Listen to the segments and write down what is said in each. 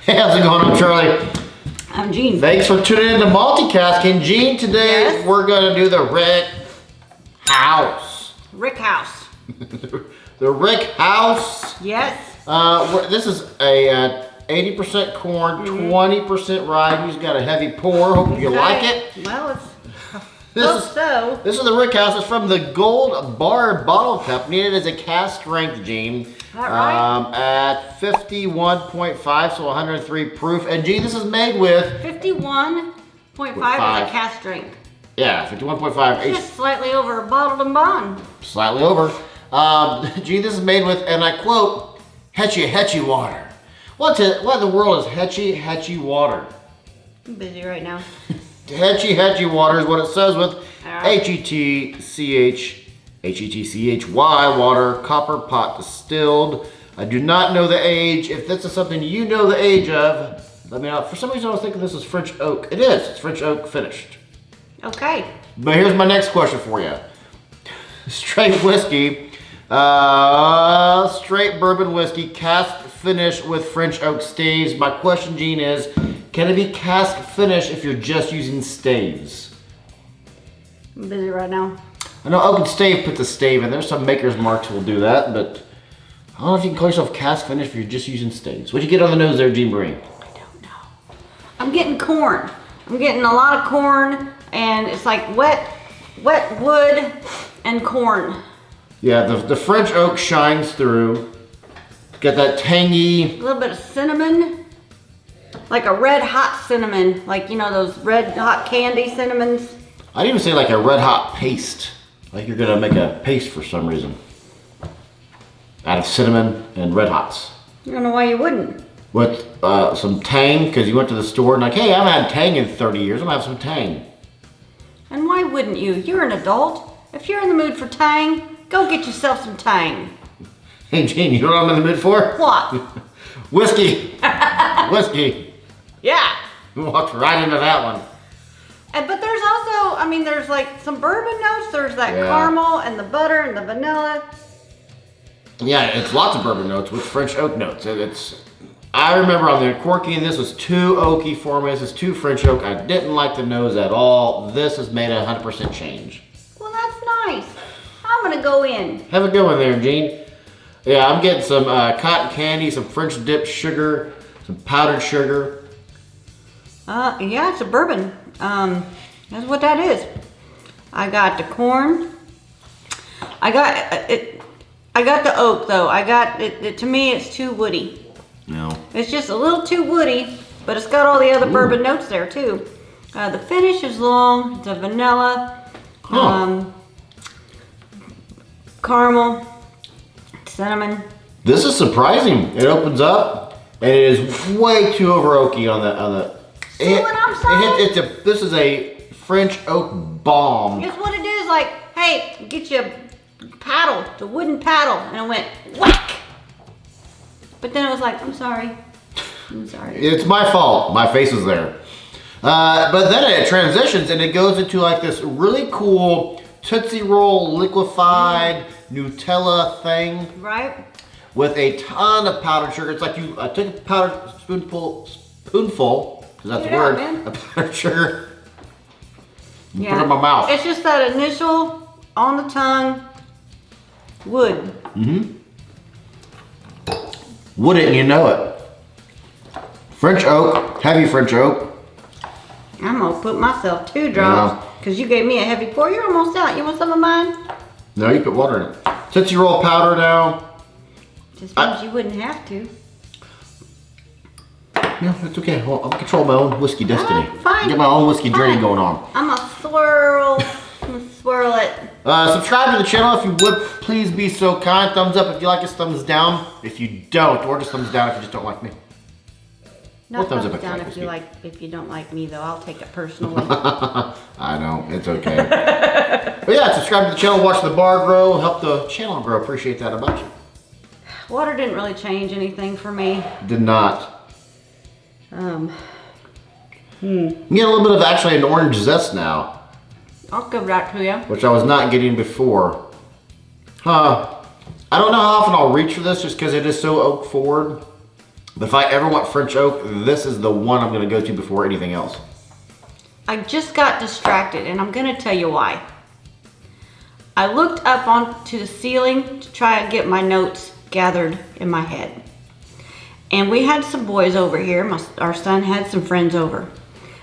Hey, how's it going? I'm Charlie. I'm Jean. Thanks for tuning in to Multicasking. Jean, today we're going to do the Rickhouse. Rickhouse. The Rickhouse. Yes. This is a 80% corn, 20% rye. He's got a heavy pour. Hope you like it. Well, it's This is the Rickhouse. It's from the Gold Bar Bottle Company. It is a cast strength, Gene. That right? At 51.5, so 103 proof. And Gene, this is made with 51.5 is a cast strength. Yeah, 51.5. Just slightly over a bottled and bond. Slightly over. Gene, this is made with, and I quote, hetchy water. What in the world is hetchy water? I'm busy right now. Hetchy water is what it says with Right. H-E-T-C-H-Y water, copper pot distilled. I do not know the age. If this is something you know the age of, let me know. For some reason I was thinking this is French oak. It is. It's French oak finished. Okay. But here's my next question for you. Straight whiskey, straight bourbon whiskey, cask finish with French oak staves. My question, Gene, is can it be cask finish if you're just using staves? I'm busy right now. I know Oak and Stave puts a stave in there. Some Maker's Marks will do that, but I don't know if you can call yourself cask finish if you're just using staves. What'd you get on the nose there, Jean Marie? I don't know. I'm getting corn. I'm getting a lot of corn, and it's like wet wood and corn. Yeah, the French oak shines through. Got that tangy. A little bit of cinnamon. Like a red hot cinnamon. Like, you know, those red hot candy cinnamons. I'd even say like a red hot paste. Like you're gonna make a paste for some reason. Out of cinnamon and red hots. I don't know why you wouldn't. With some tang, because you went to the store and like, hey, I haven't had tang in 30 years. I'm gonna have some tang. And why wouldn't you? You're an adult. If you're in the mood for tang, go get yourself some tang. Hey, Gene, you know what I'm in the mood for? What? Whiskey. Whiskey. Yeah. Walked right into that one. But there's also, I mean, there's like some bourbon notes. There's that caramel and the butter and the vanilla. Yeah, it's lots of bourbon notes with French oak notes. I remember on the corking, this was too oaky for me. This is too French oak. I didn't like the nose at all. This has made a 100% change. Well, that's nice. I'm gonna go in. Have a good one there, Gene. Yeah, I'm getting some cotton candy, some French dipped sugar, some powdered sugar. Yeah, it's a bourbon. That's what that is. I got the corn. I got the oak though. I got it. To me, it's too woody. No. It's just a little too woody, but it's got all the other bourbon notes there too. The finish is long. It's a vanilla, caramel, cinnamon. This is surprising. It opens up, and it is way too over oaky on the. See what I'm saying? This is a French oak bomb. Guess what it is? Like, hey, get you a paddle, the wooden paddle, and it went whack. But then it was like, I'm sorry. It's my fault. My face is there. But then it transitions and it goes into like this really cool Tootsie Roll liquefied Nutella thing. Right? With a ton of powdered sugar. It's like you took a powdered spoonful, because that's the word, of powdered sugar. And put it in my mouth. It's just that initial on the tongue wood. Mm-hmm. Wood it and you know it. French oak, heavy French oak. I'm gonna put myself 2 drops because you gave me a heavy pour. You're almost out. You want some of mine? No, you put water in it. Tootsie Roll powder now. Just means you wouldn't have to. No, that's okay. Well, I'll control my own whiskey destiny. Fine. Get my own whiskey journey going on. I'm gonna swirl. Swirl it. Subscribe to the channel if you would. Please be so kind. Thumbs up if you like us. Thumbs down if you don't, or just thumbs down if you just don't like me. No thumbs down if you don't like me though. I'll take it personally. I know, it's okay. But yeah, subscribe to the channel, watch the bar grow, help the channel grow. Appreciate that a bunch. Water didn't really change anything for me. Did not. You get a little bit of actually an orange zest now. I'll give that to you. Which I was not getting before. I don't know how often I'll reach for this just because it is so oak forward. But if I ever want French oak, this is the one I'm gonna go to before anything else. I just got distracted, and I'm gonna tell you why. I looked up onto the ceiling to try and get my notes gathered in my head. And we had some boys over here. Our son had some friends over.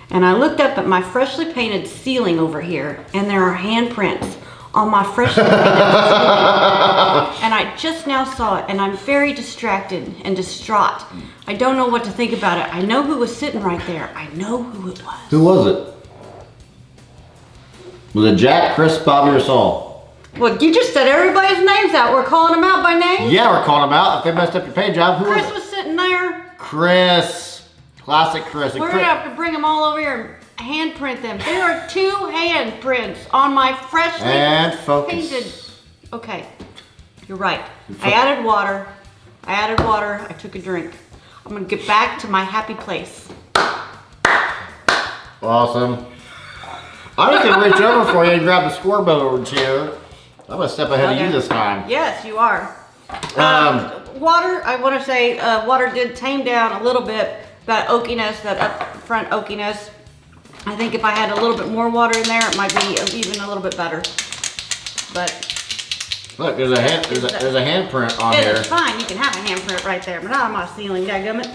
And I looked up at my freshly painted ceiling over here, and there are handprints on my freshly painted ceiling. And I just now saw it, and I'm very distracted and distraught. I don't know what to think about it. I know who was sitting right there. I know who it was. Who was it? Was it Jack, Chris, Bobby, or Saul? Well, you just said everybody's names out. We're calling them out by name? Yeah, we're calling them out. If they messed up your paint job, who Chris was it? was sitting there. Chris. Classic Chris. We're gonna have to bring them all over here and handprint them. There are 2 handprints on my freshly And focus. painted. Okay, you're right. I added water. I took a drink. I'm gonna get back to my happy place. Awesome. I'm just gonna reach over for you and grab the scoreboard here. I'm gonna step ahead of you this time. Yes, you are. Water, I want to say, water did tame down a little bit that oakiness, that up front oakiness. I think if I had a little bit more water in there, it might be even a little bit better. But look, there's a handprint on here. it's fine. You can have a handprint right there, but not on my ceiling, dadgummit.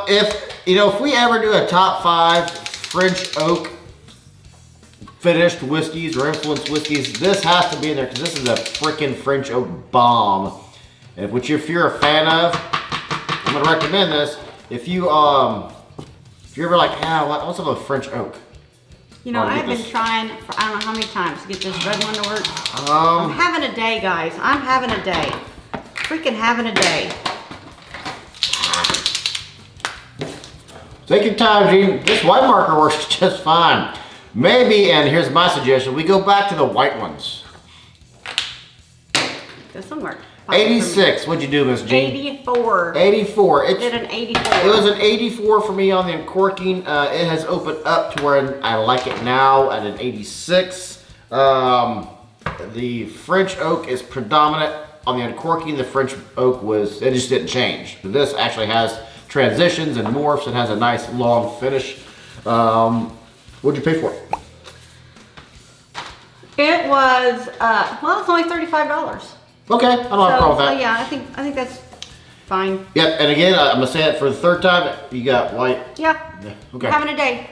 If we ever do a top 5 French oak finished whiskeys or influenced whiskeys, this has to be in there because this is a freaking French oak bomb. And if you're a fan of, I'm gonna recommend this. If you're ever like, what's up with French oak? You know, I've been trying for I don't know how many times to get this red one to work. I'm having a day, guys. I'm having a day. Freaking having a day. Take your time, Gene. This white marker works just fine. Maybe, and here's my suggestion, we go back to the white ones. This one worked. 86, what'd you do, Miss Jean? 84. 84. Did an 84. It was an 84 for me on the uncorking. It has opened up to where I like it now at an 86. The French oak is predominant on the uncorking. The French oak it just didn't change. But this actually has transitions and morphs. It has a nice long finish. What'd you pay for it? It was, well, it's only $35. Okay, I don't have a problem with that. So yeah, I think that's fine. Yep, and again, I'm gonna say it for the 3rd time. You got white. Yeah. Okay. Having a day.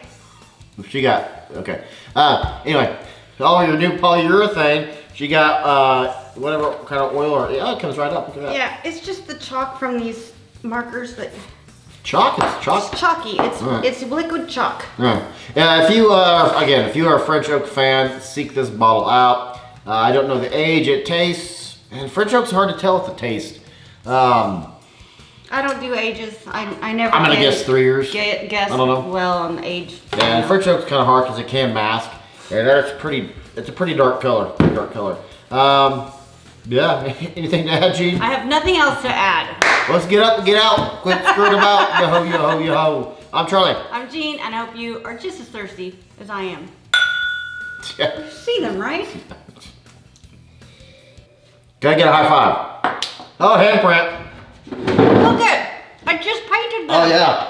She got, okay. Anyway, all your new polyurethane, she got whatever kind of oil or, it comes right up. Look at that. Yeah, it's just the chalk from these markers that. Chalk? It's chalk? It's chalky. It's liquid chalk. Yeah. If you are a French oak fan, seek this bottle out. I don't know the age, it tastes, and French oak's hard to tell with the taste. I don't do ages. I never. I'm gonna guess 3 years. Guess I don't know. well on the age. Yeah, and French oak's kind of hard because it can mask. And it's a pretty dark color. Yeah. Anything to add, Gene? I have nothing else to add. Let's get up and get out. Quit screwing about. Yo-ho, yo-ho, yo-ho. I'm Charlie. I'm Jean, and I hope you are just as thirsty as I am. Yeah. You see them, right? Can I get a high five? Oh, handprint. Look at, I just painted them. Oh, yeah.